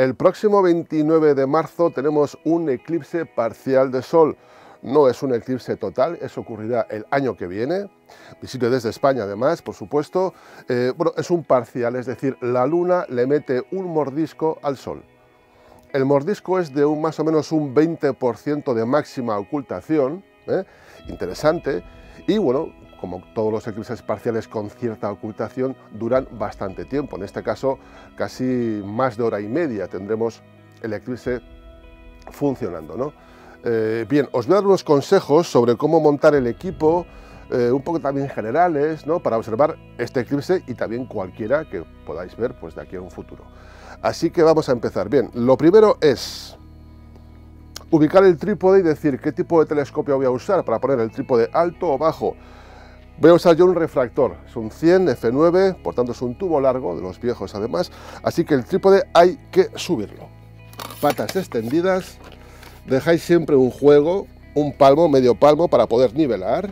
El próximo 29 de marzo tenemos un eclipse parcial de Sol. No es un eclipse total, eso ocurrirá el año que viene. Visite desde España, además, por supuesto. Bueno, es un parcial, es decir, la Luna le mete un mordisco al Sol. El mordisco es de más o menos un 20% de máxima ocultación, interesante, y bueno, como todos los eclipses parciales con cierta ocultación, duran bastante tiempo. En este caso, casi más de hora y media tendremos el eclipse funcionando, ¿no? Bien, os voy a dar unos consejos sobre cómo montar el equipo, un poco también generales, ¿no?, para observar este eclipse y también cualquiera que podáis ver pues, de aquí a un futuro. Así que vamos a empezar. Bien, lo primero es ubicar el trípode y decir qué tipo de telescopio voy a usar para poner el trípode alto o bajo. Voy a usar yo un refractor, es un 100 f9, por tanto es un tubo largo, de los viejos además, así que el trípode hay que subirlo. Patas extendidas, dejáis siempre un juego, un palmo, medio palmo, para poder nivelar.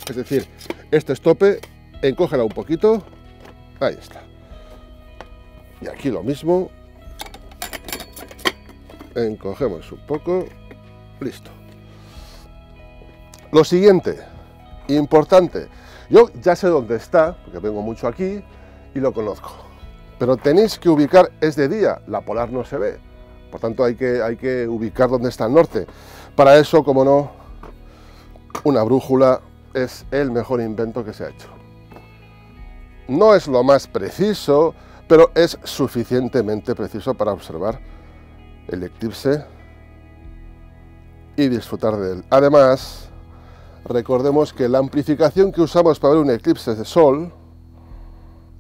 Es decir, este estope, encógela un poquito, ahí está. Y aquí lo mismo, encogemos un poco, listo. Lo siguiente, importante, yo ya sé dónde está, porque vengo mucho aquí y lo conozco, pero tenéis que ubicar, es de día, la polar no se ve, por tanto hay que ubicar dónde está el norte. Para eso, como no, una brújula es el mejor invento que se ha hecho. No es lo más preciso, pero es suficientemente preciso para observar el eclipse y disfrutar de él. Además, recordemos que la amplificación que usamos para ver un eclipse de Sol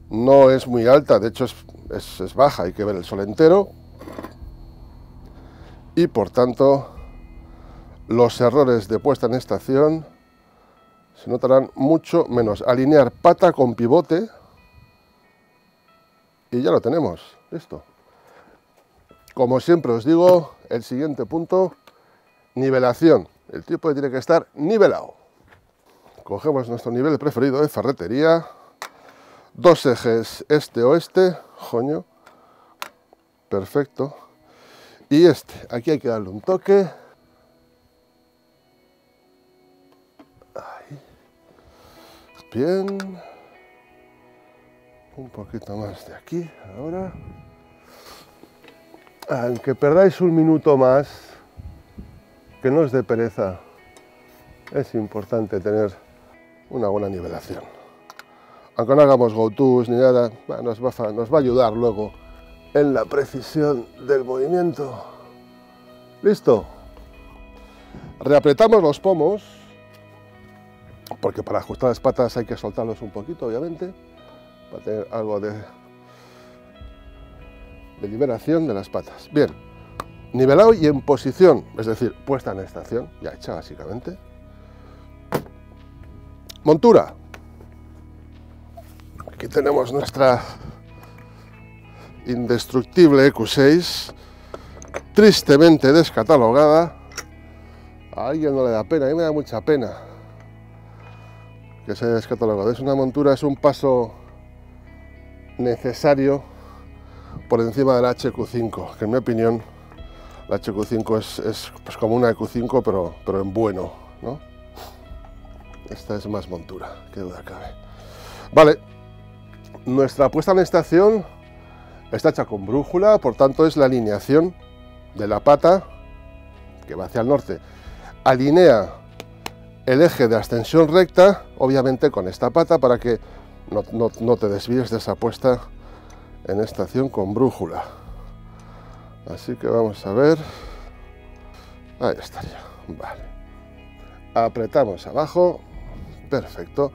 no es muy alta, de hecho es baja, hay que ver el Sol entero y por tanto los errores de puesta en estación se notarán mucho menos. Alinear pata con pivote y ya lo tenemos, listo. Como siempre os digo, el siguiente punto, nivelación. El trípode tiene que estar nivelado. Cogemos nuestro nivel preferido de ferretería, dos ejes este-oeste, joño, perfecto, y aquí hay que darle un toque, ahí, bien, un poquito más de aquí, ahora, aunque perdáis un minuto más, que no os dé pereza, es importante tener una buena nivelación. Aunque no hagamos go-tos ni nada, nos va a ayudar luego en la precisión del movimiento. ¿Listo? Reapretamos los pomos, porque para ajustar las patas hay que soltarlos un poquito, obviamente, para tener algo de liberación de las patas. Bien, nivelado y en posición, es decir, puesta en estación, ya hecha básicamente. Montura. Aquí tenemos nuestra indestructible EQ6, tristemente descatalogada. A alguien no le da pena, a mí me da mucha pena que se haya descatalogado. Es una montura, es un paso necesario por encima de la HQ5, que en mi opinión la HQ5 es pues como una EQ5, pero en bueno, ¿no? Esta es más montura, qué duda cabe. Vale, nuestra puesta en estación está hecha con brújula, por tanto es la alineación de la pata que va hacia el norte. Alinea el eje de ascensión recta, obviamente con esta pata, para que no te desvíes de esa puesta en estación con brújula. Así que vamos a ver. Ahí estaría. Vale. Apretamos abajo. Perfecto.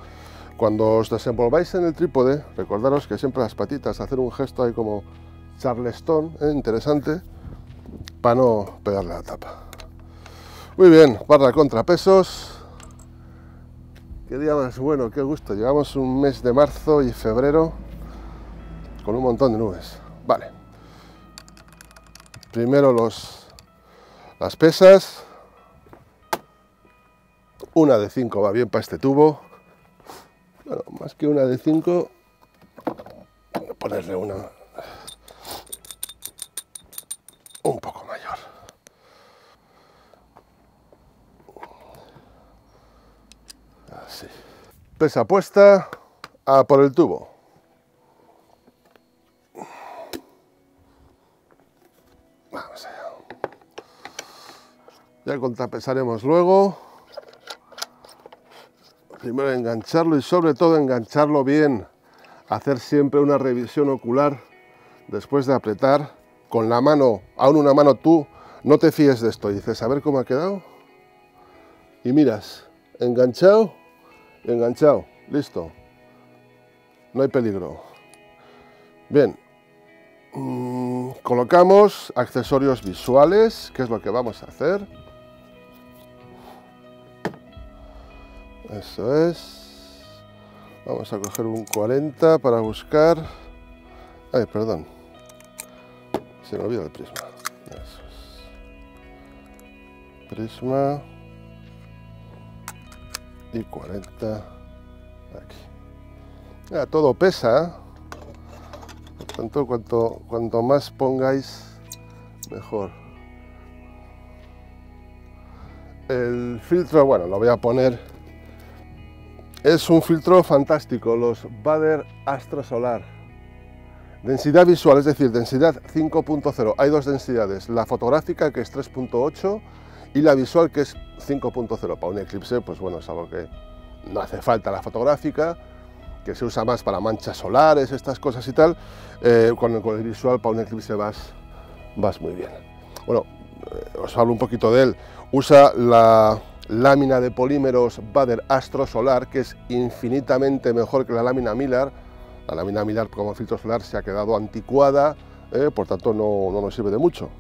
Cuando os desenvolváis en el trípode, recordaros que siempre las patitas, hacer un gesto ahí como charleston, interesante, para no pegarle la tapa. Muy bien, barra contrapesos. Qué día más bueno, qué gusto. Llevamos un mes de marzo y febrero con un montón de nubes. Vale. Primero las pesas. Una de 5 va bien para este tubo. Bueno, más que una de 5, voy a ponerle una un poco mayor. Así. Pesa puesta, a por el tubo. Vamos allá. Ya contrapesaremos luego. Primero engancharlo y sobre todo engancharlo bien. Hacer siempre una revisión ocular después de apretar. Con la mano, aún una mano tú, no te fíes de esto. Dices, a ver cómo ha quedado. Y miras, enganchado, enganchado, listo. No hay peligro. Bien. Colocamos accesorios visuales, que es lo que vamos a hacer. Eso es. Vamos a coger un 40 para buscar... Ay, perdón. Se me olvida el prisma. Eso es. Prisma. Y 40 aquí. Ya, todo pesa. Por tanto, cuanto más pongáis, mejor. El filtro, bueno, lo voy a poner. Es un filtro fantástico, los Baader Astro Solar. Densidad visual, es decir, densidad 5.0. Hay dos densidades, la fotográfica, que es 3.8, y la visual, que es 5.0. Para un eclipse, pues bueno, es algo que no hace falta la fotográfica, que se usa más para manchas solares, estas cosas y tal. Con el visual, para un eclipse vas muy bien. Bueno, os hablo un poquito de él. Usa la lámina de polímeros Baader Astro Solar, que es infinitamente mejor que la lámina Millar. La lámina Millar como filtro solar se ha quedado anticuada, por tanto no nos sirve de mucho.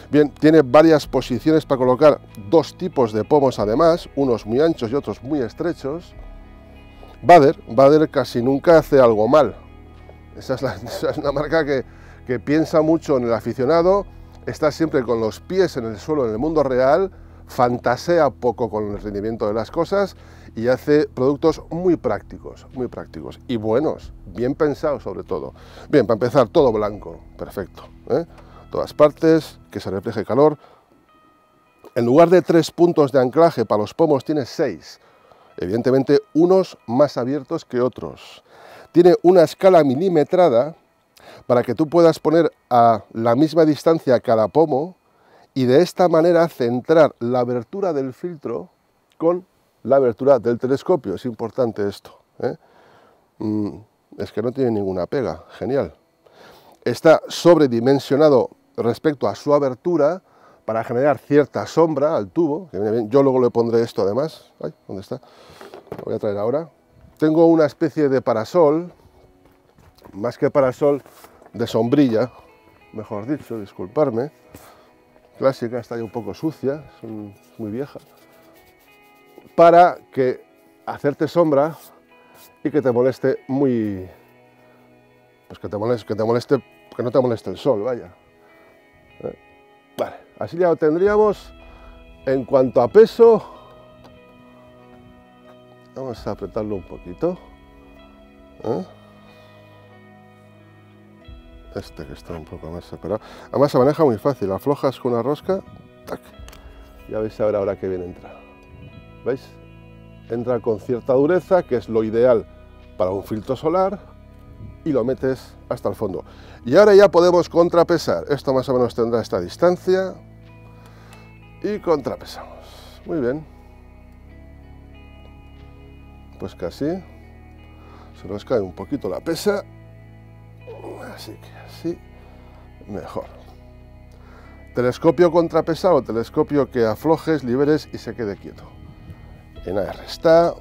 Bien, tiene varias posiciones para colocar, dos tipos de pomos además, unos muy anchos y otros muy estrechos. Baader casi nunca hace algo mal. Esa es una marca que piensa mucho en el aficionado, está siempre con los pies en el suelo en el mundo real, fantasea poco con el rendimiento de las cosas y hace productos muy prácticos y buenos, bien pensados sobre todo. Bien, para empezar, todo blanco, perfecto, todas partes, que se refleje calor. En lugar de 3 puntos de anclaje para los pomos tiene 6, evidentemente unos más abiertos que otros. Tiene una escala milimetrada para que tú puedas poner a la misma distancia cada pomo y de esta manera centrar la abertura del filtro con la abertura del telescopio. Es importante esto, es que no tiene ninguna pega, genial. Está sobredimensionado respecto a su abertura para generar cierta sombra al tubo, que viene bien. Yo luego le pondré esto además. Ay, ¿dónde está? Lo voy a traer ahora. Tengo una especie de parasol, más que parasol, de sombrilla, mejor dicho, disculparme. Clásica, está ya un poco sucia, es muy vieja. Para que hacerte sombra y que te moleste muy... Pues que no te moleste el sol, vaya. Vale, así ya lo tendríamos. En cuanto a peso, vamos a apretarlo un poquito. Este que está un poco más separado. Además se maneja muy fácil, aflojas con una rosca, ¡tac! Ya vais a ver ahora que bien entra. ¿Veis? Entra con cierta dureza, que es lo ideal para un filtro solar, y lo metes hasta el fondo. Y ahora ya podemos contrapesar. Esto más o menos tendrá esta distancia. Y contrapesamos. Muy bien. Pues casi. Se nos cae un poquito la pesa. Así que así, mejor. Telescopio contrapesado, telescopio que aflojes, liberes y se quede quieto. En AR está.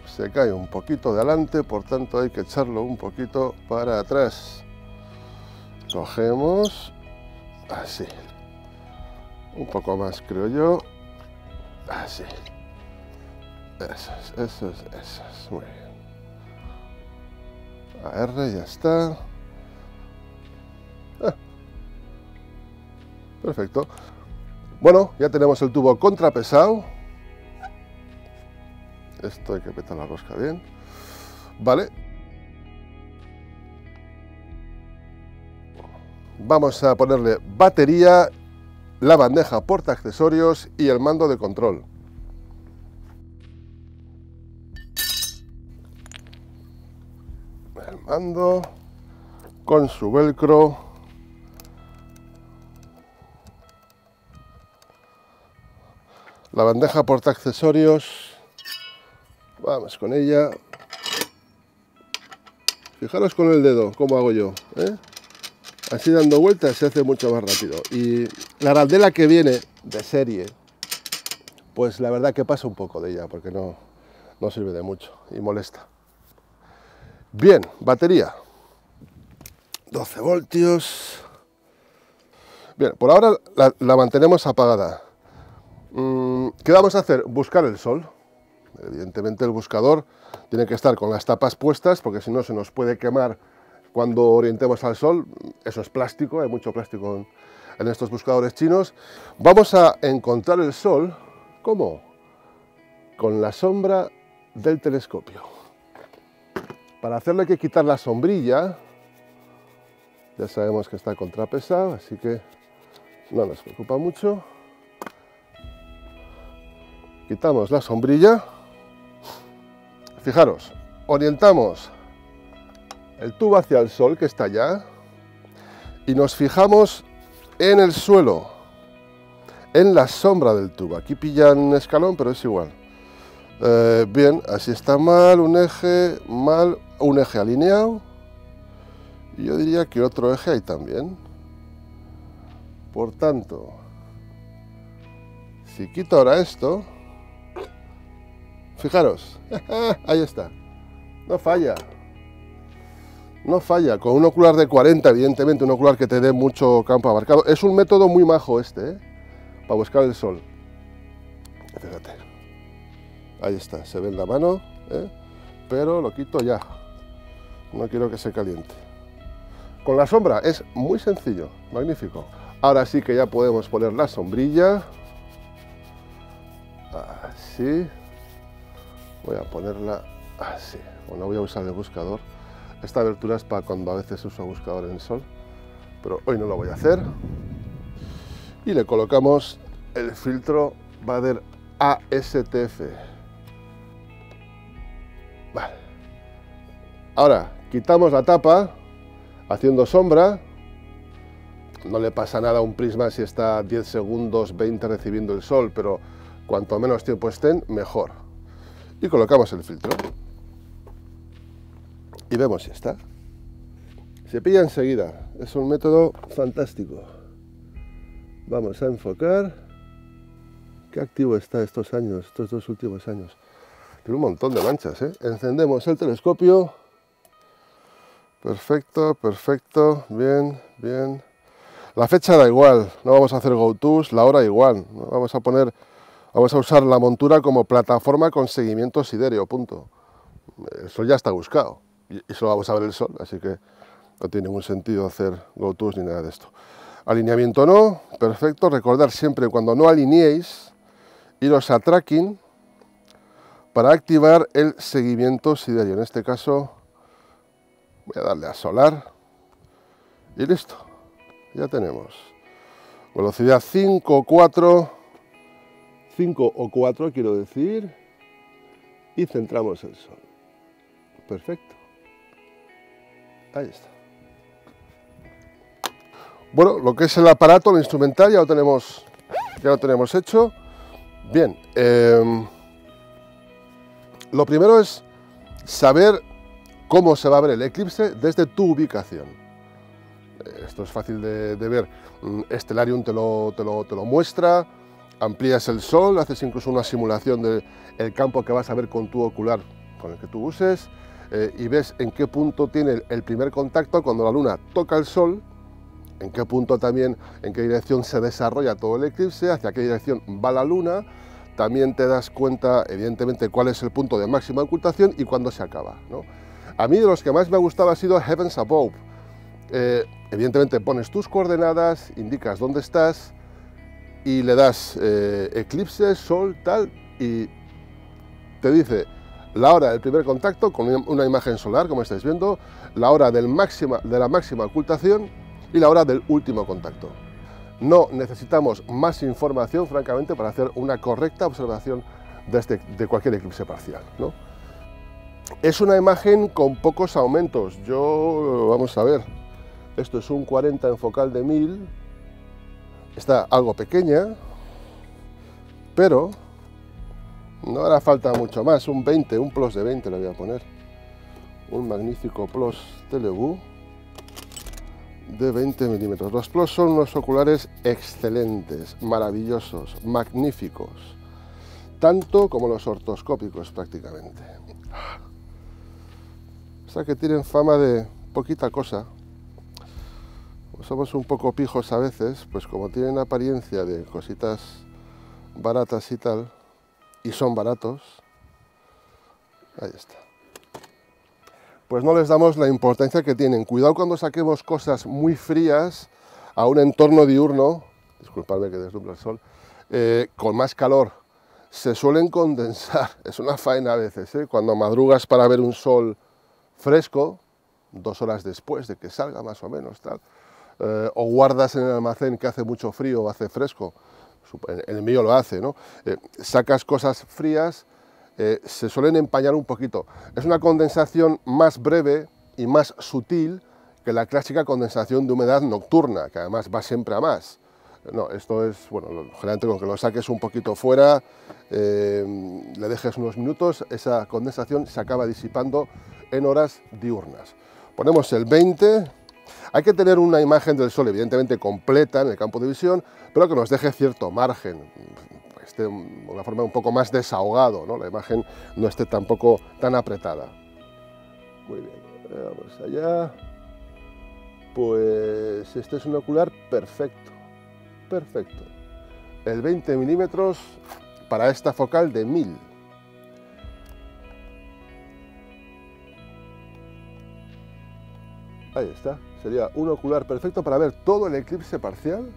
Se cae un poquito de adelante, por tanto hay que echarlo un poquito para atrás. Cogemos, así. Un poco más creo yo. Así. Eso es. Muy bien. AR, ya está. Perfecto. Bueno, ya tenemos el tubo contrapesado. Esto hay que petar la rosca bien. Vale. Vamos a ponerle batería, la bandeja porta accesorios y el mando de control. El mando con su velcro. La bandeja porta accesorios. Vamos con ella. Fijaros con el dedo cómo hago yo, ¿eh? Así dando vueltas se hace mucho más rápido. Y la arandela que viene de serie, pues la verdad que pasa un poco de ella, porque no sirve de mucho y molesta. Bien, batería. 12 voltios. Bien, por ahora la mantenemos apagada. ¿Qué vamos a hacer? Buscar el sol. Evidentemente el buscador tiene que estar con las tapas puestas, porque si no se nos puede quemar cuando orientemos al sol. Eso es plástico, hay mucho plástico en estos buscadores chinos. Vamos a encontrar el sol, ¿cómo? Con la sombra del telescopio. Para hacerlo hay que quitar la sombrilla. Ya sabemos que está contrapesado, así que no nos preocupa mucho. Quitamos la sombrilla. Fijaros, orientamos el tubo hacia el sol, que está allá, y nos fijamos en el suelo, en la sombra del tubo. Aquí pillan un escalón, pero es igual. Bien, así está mal, un eje alineado, y yo diría que otro eje ahí también. Por tanto, si quito ahora esto, fijaros, ahí está, no falla. No falla, con un ocular de 40, evidentemente, un ocular que te dé mucho campo abarcado. Es un método muy majo este, para buscar el sol. Fíjate, ahí está, se ve en la mano, pero lo quito ya. No quiero que se caliente. Con la sombra es muy sencillo, magnífico. Ahora sí que ya podemos poner la sombrilla. Así. Voy a ponerla así. Bueno, voy a usar el buscador. Esta abertura es para cuando a veces uso buscador en el sol, pero hoy no lo voy a hacer. Y le colocamos el filtro Baader ASTF. Vale. Ahora quitamos la tapa haciendo sombra. No le pasa nada a un prisma si está 10 segundos, 20 recibiendo el sol, pero cuanto menos tiempo estén, mejor. Y colocamos el filtro. Y vemos si está. Se pilla enseguida. Es un método fantástico. Vamos a enfocar. Qué activo está estos años, estos 2 últimos años. Tiene un montón de manchas, ¿eh? Encendemos el telescopio. Perfecto, perfecto. Bien, bien. La fecha da igual. No vamos a hacer go-tos. La hora igual. Vamos a usar la montura como plataforma con seguimiento sidéreo. Punto. El sol ya está buscado. Y solo vamos a ver el sol, así que no tiene ningún sentido hacer go-tos ni nada de esto. Alineamiento no, perfecto. Recordar siempre cuando no alineéis, iros a tracking para activar el seguimiento sidéreo. En este caso voy a darle a solar y listo, ya tenemos. Velocidad 5 o 4 quiero decir, y centramos el sol. Perfecto. Ahí está. Bueno, lo que es el aparato, el instrumental, ya lo tenemos hecho. Bien, lo primero es saber cómo se va a ver el eclipse desde tu ubicación. Esto es fácil de ver. Stellarium te lo muestra. Amplías el sol, haces incluso una simulación del campo que vas a ver con tu ocular, con el que tú uses. Y ves en qué punto tiene el primer contacto cuando la luna toca el sol, en qué punto también, en qué dirección se desarrolla todo el eclipse, hacia qué dirección va la luna. También te das cuenta, evidentemente, cuál es el punto de máxima ocultación y cuándo se acaba, ¿no? A mí de los que más me ha gustado ha sido Heavens Above. Evidentemente pones tus coordenadas, indicas dónde estás y le das eclipse, sol, tal, y te dice la hora del primer contacto con una imagen solar, como estáis viendo, la hora de la máxima ocultación y la hora del último contacto. No necesitamos más información, francamente, para hacer una correcta observación de cualquier eclipse parcial, ¿no? Es una imagen con pocos aumentos. Vamos a ver, esto es un 40 en focal de 1000, está algo pequeña, pero no hará falta mucho más, un 20, un plus de 20 le voy a poner. Un magnífico plus Televue de 20 milímetros. Los plus son unos oculares excelentes, maravillosos, magníficos, tanto como los ortoscópicos prácticamente. O sea que tienen fama de poquita cosa. Somos un poco pijos a veces, pues como tienen apariencia de cositas baratas y tal, y son baratos, ahí está. Pues no les damos la importancia que tienen. Cuidado cuando saquemos cosas muy frías a un entorno diurno, disculpadme que deslumbra el sol, con más calor. Se suelen condensar, es una faena a veces, ¿eh? Cuando madrugas para ver un sol fresco, 2 horas después de que salga más o menos, tal, o guardas en el almacén que hace mucho frío o hace fresco, el mío lo hace, ¿no? Sacas cosas frías, se suelen empañar un poquito. Es una condensación más breve y más sutil que la clásica condensación de humedad nocturna, que además va siempre a más. No, esto es, bueno, generalmente con que lo saques un poquito fuera, le dejes unos minutos, esa condensación se acaba disipando en horas diurnas. Ponemos el 20, hay que tener una imagen del sol evidentemente completa en el campo de visión, pero que nos deje cierto margen, esté de una forma un poco más desahogado, ¿no? La imagen no esté tampoco tan apretada. Muy bien, vamos allá. Pues este es un ocular perfecto, perfecto. El 20 milímetros para esta focal de 1000. Ahí está, sería un ocular perfecto para ver todo el eclipse parcial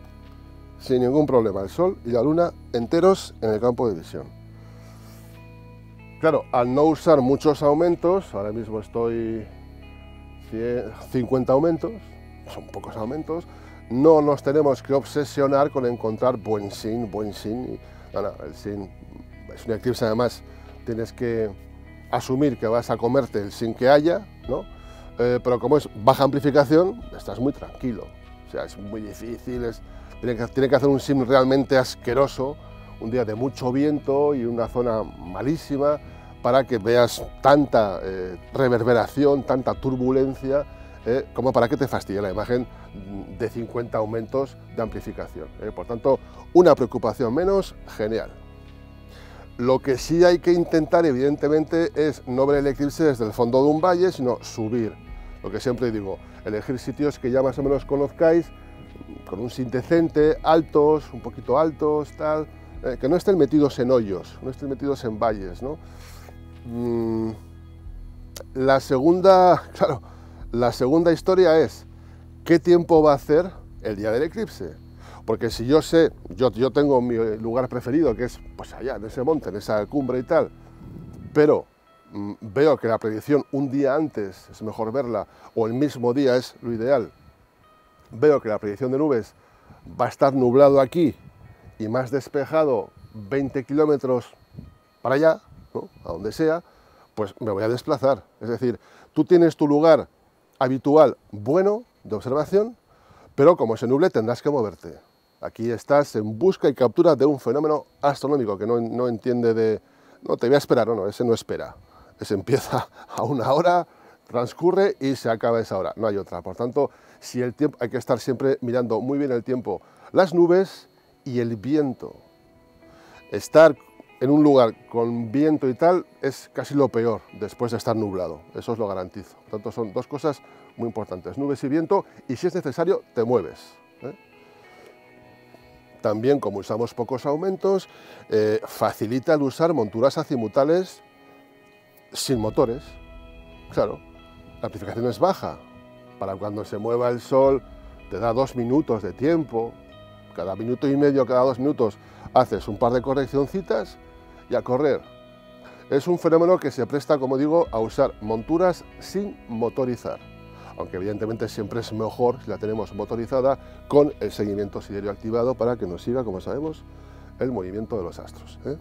sin ningún problema, el sol y la luna enteros en el campo de visión. Claro, al no usar muchos aumentos, ahora mismo estoy 50 aumentos, son pocos aumentos, no nos tenemos que obsesionar con encontrar buen sin. No, el sin es un eclipse, además tienes que asumir que vas a comerte el sin que haya, ¿no? Pero como es baja amplificación, estás muy tranquilo, o sea, es muy difícil, tiene que hacer un sin realmente asqueroso, un día de mucho viento y una zona malísima, para que veas tanta reverberación, tanta turbulencia, como para que te fastidie la imagen de 50 aumentos de amplificación. Por tanto, una preocupación menos, genial. Lo que sí hay que intentar, evidentemente, es no ver el eclipse desde el fondo de un valle, sino subir. Lo que siempre digo, elegir sitios que ya más o menos conozcáis, con un sin decente, altos, un poquito altos, tal, que no estén metidos en hoyos, no estén metidos en valles, ¿no? La segunda historia es, ¿qué tiempo va a hacer el día del eclipse? Porque si yo sé, yo tengo mi lugar preferido, que es pues allá, en ese monte, en esa cumbre y tal, pero veo que la predicción un día antes es mejor verla, o el mismo día es lo ideal, veo que la predicción de nubes va a estar nublado aquí y más despejado 20 kilómetros para allá, ¿no? A donde sea, pues me voy a desplazar. Es decir, tú tienes tu lugar habitual bueno de observación, pero como se nuble tendrás que moverte. Aquí estás en busca y captura de un fenómeno astronómico que no entiende de... No, te voy a esperar, no, ese no espera. Ese empieza a una hora, transcurre y se acaba esa hora, no hay otra. Por tanto, si el tiempo, hay que estar siempre mirando muy bien el tiempo, las nubes y el viento. Estar en un lugar con viento y tal es casi lo peor después de estar nublado, eso os lo garantizo. Por tanto, son dos cosas muy importantes, nubes y viento, y si es necesario, te mueves. También, como usamos pocos aumentos, facilita el usar monturas azimutales sin motores. Claro, la amplificación es baja, para cuando se mueva el sol te da 2 minutos de tiempo, cada minuto y medio, cada 2 minutos haces un par de correccioncitas y a correr. Es un fenómeno que se presta, como digo, a usar monturas sin motorizar. aunque evidentemente siempre es mejor si la tenemos motorizada con el seguimiento siderio activado para que nos siga, como sabemos, el movimiento de los astros, ¿eh?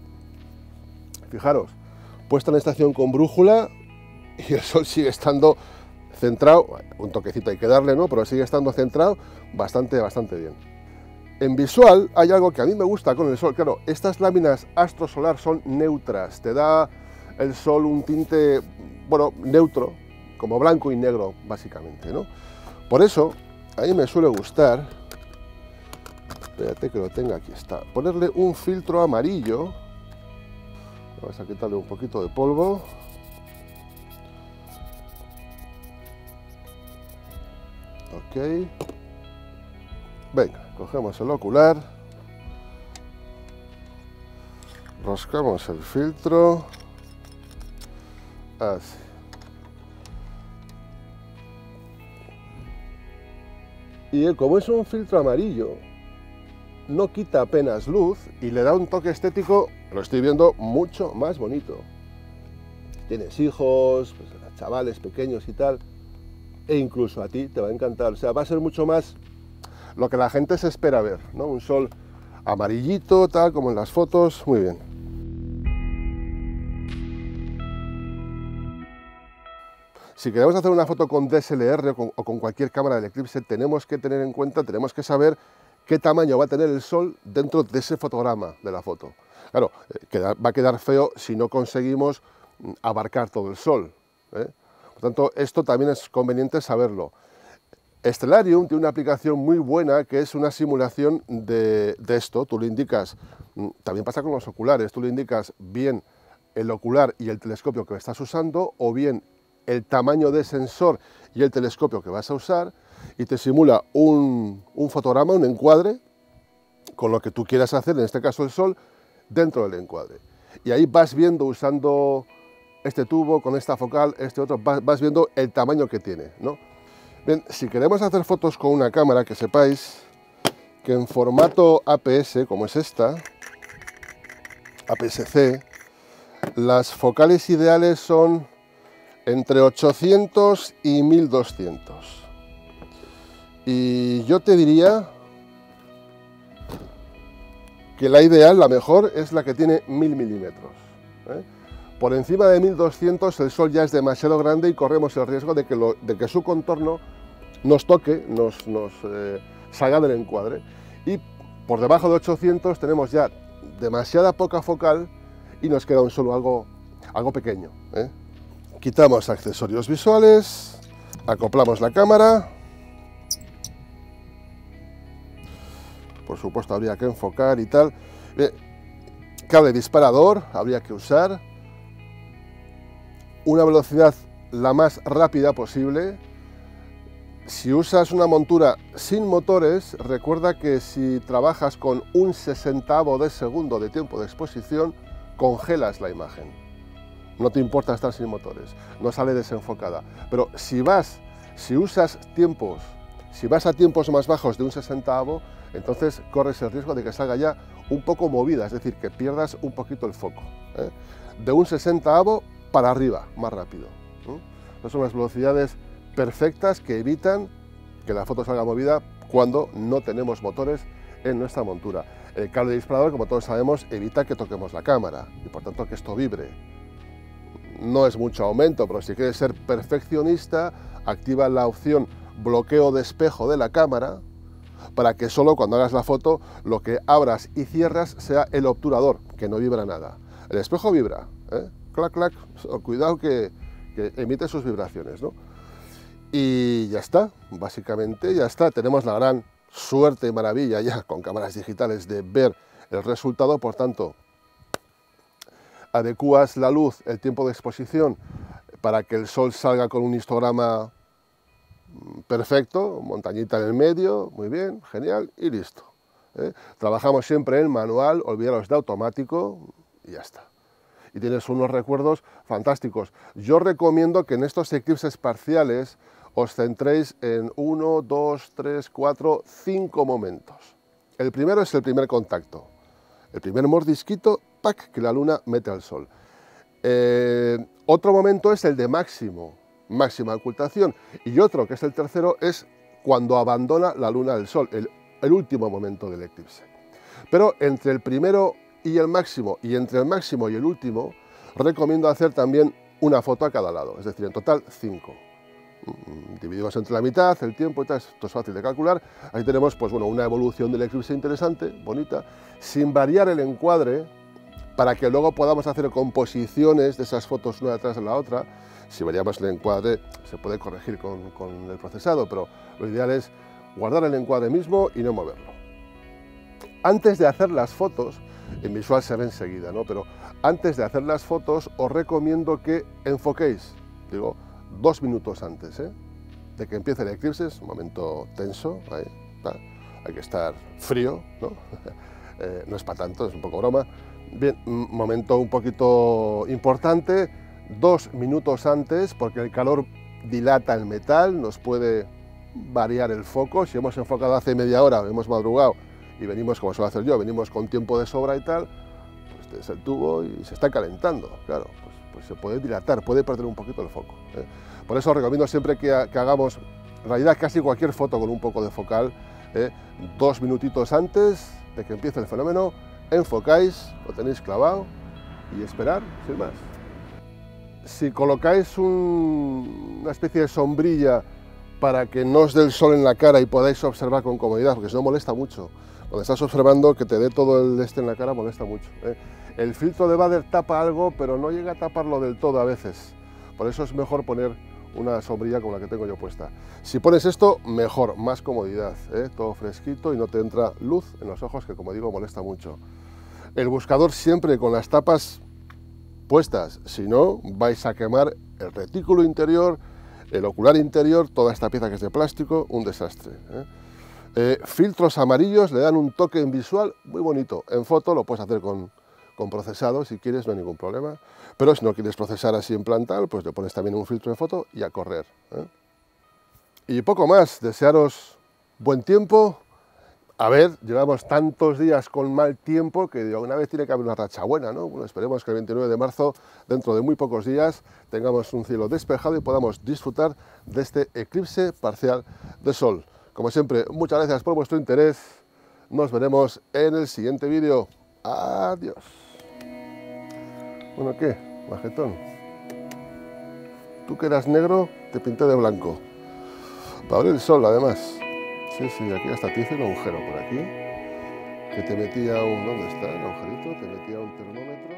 Fijaros, puesta en estación con brújula y el sol sigue estando centrado, un toquecito hay que darle, ¿no? Pero sigue estando centrado bastante bien. En visual hay algo que a mí me gusta con el sol. Claro, estas láminas astrosolar son neutras, te da el sol un tinte, bueno, neutro, como blanco y negro, básicamente, ¿no? Por eso, a mí me suele gustar, espérate que lo tenga, aquí está, ponerle un filtro amarillo. Vamos a quitarle un poquito de polvo. Ok. Venga, cogemos el ocular, roscamos el filtro, así. Y como es un filtro amarillo, no quita apenas luz y le da un toque estético, lo estoy viendo, mucho más bonito. Tienes hijos, pues, chavales pequeños y tal, e incluso a ti te va a encantar. O sea, va a ser mucho más lo que la gente se espera ver, ¿no? Un sol amarillito, tal como en las fotos, muy bien. Si queremos hacer una foto con DSLR o con cualquier cámara del eclipse, tenemos que tener en cuenta, tenemos que saber qué tamaño va a tener el sol dentro de ese fotograma de la foto. Claro, va a quedar feo si no conseguimos abarcar todo el sol, ¿eh? Por tanto, esto también es conveniente saberlo. Stellarium tiene una aplicación muy buena que es una simulación de esto. Tú le indicas, también pasa con los oculares, tú le indicas bien el ocular y el telescopio que estás usando, o bien el tamaño de sensor y el telescopio que vas a usar, y te simula un fotograma, un encuadre, con lo que tú quieras hacer, en este caso el sol, dentro del encuadre. Y ahí vas viendo, usando este tubo, con esta focal, este otro, vas viendo el tamaño que tiene, ¿no? Bien, si queremos hacer fotos con una cámara, que sepáis que en formato APS, como es esta, APS-C, las focales ideales son entre 800 y 1200. Y yo te diría que la ideal, la mejor, es la que tiene 1000 milímetros, ¿eh? Por encima de 1200 el sol ya es demasiado grande y corremos el riesgo de que su contorno nos toque, nos salga del encuadre. Y por debajo de 800 tenemos ya demasiada poca focal y nos queda un solo algo pequeño, ¿eh? Quitamos accesorios visuales, acoplamos la cámara. Por supuesto habría que enfocar y tal. Cable disparador habría que usar. Una velocidad la más rápida posible. Si usas una montura sin motores, recuerda que si trabajas con un 60avo de segundo de tiempo de exposición, congelas la imagen. No te importa estar sin motores, no sale desenfocada. Pero si vas a tiempos más bajos de un 60avo, entonces corres el riesgo de que salga ya un poco movida, es decir, que pierdas un poquito el foco, ¿eh? De un 60avo para arriba, más rápido, ¿eh? Esas son las velocidades perfectas que evitan que la foto salga movida cuando no tenemos motores en nuestra montura. El cable disparador, como todos sabemos, evita que toquemos la cámara y por tanto que esto vibre. No es mucho aumento, pero si quieres ser perfeccionista, activa la opción bloqueo de espejo de la cámara para que solo cuando hagas la foto lo que abras y cierras sea el obturador, que no vibra nada. El espejo vibra, ¿eh? Clac, clac, cuidado que emite sus vibraciones, ¿no? Y ya está, básicamente ya está. Tenemos la gran suerte y maravilla ya con cámaras digitales de ver el resultado, por tanto, adecuas la luz, el tiempo de exposición, para que el sol salga con un histograma perfecto, montañita en el medio, muy bien, genial, y listo, ¿eh? Trabajamos siempre en manual, olvidaros de automático, y ya está. Y tienes unos recuerdos fantásticos. Yo recomiendo que en estos eclipses parciales os centréis en 1, 2, 3, 4, 5 momentos. El primero es el primer contacto, el primer mordisquito, ¡pac!, que la luna mete al sol. Otro momento es el de máximo, máxima ocultación, y otro, que es el tercero, es cuando abandona la luna del sol, el último momento del eclipse. Pero entre el primero y el máximo, y entre el máximo y el último, recomiendo hacer también una foto a cada lado, es decir, en total 5. Dividimos entre la mitad el tiempo y tal, esto es fácil de calcular. Ahí tenemos pues, bueno, una evolución del eclipse interesante, bonita, sin variar el encuadre, para que luego podamos hacer composiciones de esas fotos una detrás de la otra. Si variamos el encuadre se puede corregir con el procesado, pero lo ideal es guardar el encuadre mismo y no moverlo. Antes de hacer las fotos, en visual se ve enseguida, ¿no? Pero antes de hacer las fotos os recomiendo que enfoquéis, digo, 2 minutos antes de que empiece el eclipse. Es un momento tenso, ahí, hay que estar frío, ¿no? No es para tanto, es un poco broma. Bien, un momento un poquito importante, 2 minutos antes, porque el calor dilata el metal, nos puede variar el foco. Si hemos enfocado hace media hora, hemos madrugado y venimos, como suelo hacer yo, venimos con tiempo de sobra y tal, pues este es el tubo y se está calentando, claro, pues se puede dilatar, puede perder un poquito el foco. Por eso os recomiendo siempre que hagamos, en realidad casi cualquier foto con un poco de focal, 2 minutitos antes de que empiece el fenómeno, enfocáis, lo tenéis clavado y esperar, sin más. Si colocáis una especie de sombrilla para que no os dé el sol en la cara y podáis observar con comodidad, porque si no molesta mucho. Cuando estás observando que te dé todo el en la cara molesta mucho. El filtro de Baader tapa algo, pero no llega a taparlo del todo a veces. Por eso es mejor poner una sombrilla como la que tengo yo puesta. Si pones esto, mejor, más comodidad, todo fresquito y no te entra luz en los ojos, que como digo molesta mucho. El buscador siempre con las tapas puestas, si no vais a quemar el retículo interior, el ocular interior, toda esta pieza que es de plástico, un desastre. Filtros amarillos le dan un toque en visual muy bonito. En foto lo puedes hacer con procesado, si quieres, no hay ningún problema. Pero si no quieres procesar así en plan tal, pues le pones también un filtro de foto y a correr. Y poco más, desearos buen tiempo. A ver, llevamos tantos días con mal tiempo que de alguna vez tiene que haber una racha buena, ¿no? Bueno, esperemos que el 29 de marzo, dentro de muy pocos días, tengamos un cielo despejado y podamos disfrutar de este eclipse parcial de sol. Como siempre, muchas gracias por vuestro interés. Nos veremos en el siguiente vídeo. Adiós. Bueno, ¿qué? Majetón. Tú que eras negro, te pinté de blanco. Para ver el sol, además. Sí, aquí hasta te hice un agujero por aquí, que te metía un... ¿Dónde está el agujerito? Te metía un termómetro.